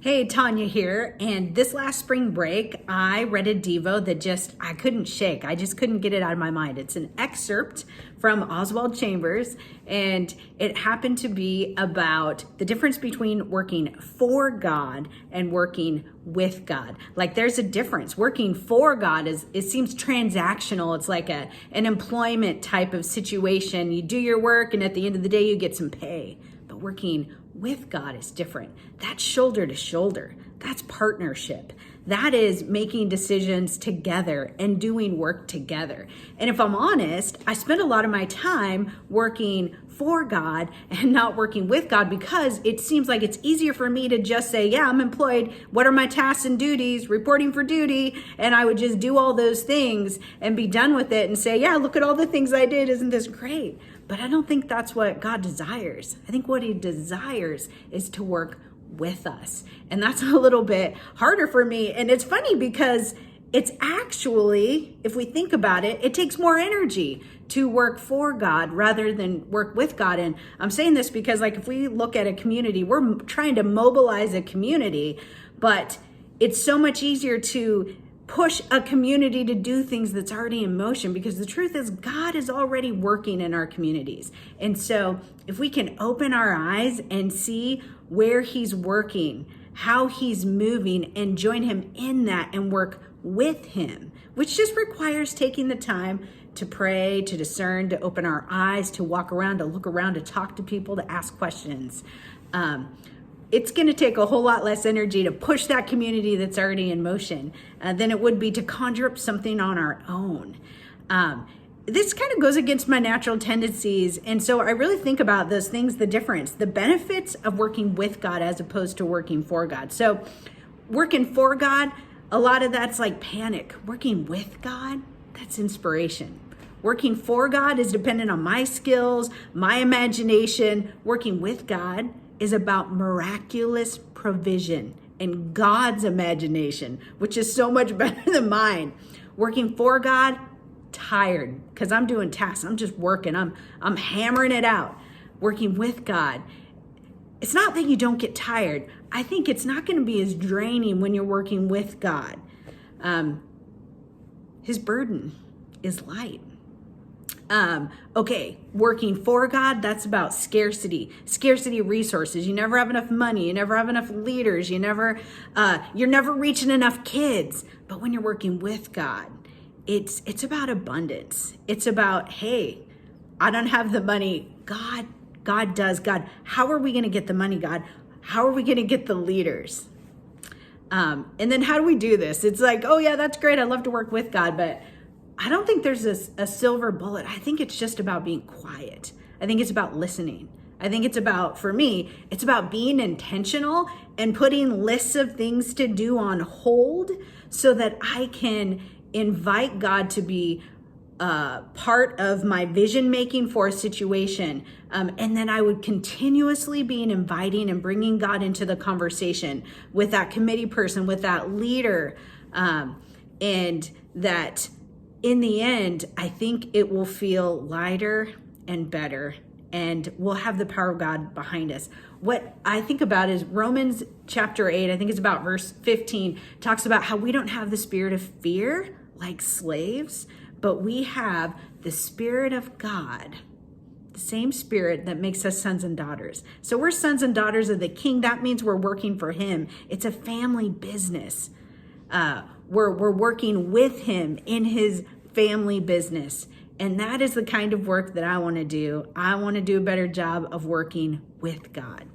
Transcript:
Hey, Tanya here. And this last spring break, I read a Devo that I couldn't shake. I just couldn't get it out of my mind. It's an excerpt from Oswald Chambers, and it happened to be about the difference between working for God and working with God. Like there's a difference. Working for God it seems transactional. It's like an employment type of situation. You do your work and at the end of the day you get some pay. But working with God is different. That's shoulder to shoulder. That's partnership. That is making decisions together and doing work together. And if I'm honest, I spend a lot of my time working for God and not working with God because it seems like it's easier for me to just say, yeah, I'm employed. What are my tasks and duties? Reporting for duty. And I would just do all those things and be done with it and say, yeah, look at all the things I did. Isn't this great? But I don't think that's what God desires. I think what he desires is to work with us. And that's a little bit harder for me. And it's funny because it's actually, if we think about it, it takes more energy to work for God rather than work with God. And I'm saying this because if we look at a community, we're trying to mobilize a community, but it's so much easier to push a community to do things that's already in motion, because the truth is God is already working in our communities. And so if we can open our eyes and see where he's working, how he's moving, and join him in that and work with him, which just requires taking the time to pray, to discern, to open our eyes, to walk around, to look around, to talk to people, to ask questions. It's going to take a whole lot less energy to push that community that's already in motion than it would be to conjure up something on our own. This kind of goes against my natural tendencies. And so I really think about those things, the difference, the benefits of working with God as opposed to working for God. So working for God, a lot of that's like panic. Working with God, that's inspiration. Working for God is dependent on my skills, my imagination. Working with God is about miraculous provision and God's imagination, which is so much better than mine. Working for God, tired because I'm doing tasks. I'm just working. I'm hammering it out. Working with God, it's not that you don't get tired. I think it's not going to be as draining when you're working with God. His burden is light. Okay, working for God, that's about scarcity of resources. You never have enough money. You never have enough leaders. You're never reaching enough kids. But when you're working with God, it's about abundance. It's about, hey, I don't have the money. God does. God, how are we going to get the money, God? How are we going to get the leaders? And then how do we do this? It's like, oh yeah, that's great. I love to work with God, but I don't think there's a silver bullet. I think it's just about being quiet. I think it's about listening. I think it's about, for me, it's about being intentional and putting lists of things to do on hold so that I can invite God to be part of my vision making for a situation. And then I would continuously be inviting and bringing God into the conversation with that committee person, with that leader, and that in the end, I think it will feel lighter and better, and we'll have the power of God behind us. What I think about is Romans chapter 8, I think it's about verse 15, talks about how we don't have the spirit of fear like slaves, but we have the Spirit of God, the same Spirit that makes us sons and daughters. So we're sons and daughters of the King. That means we're working for him. It's a family business. We're working with him in his family business. And that is the kind of work that I want to do. I want to do a better job of working with God.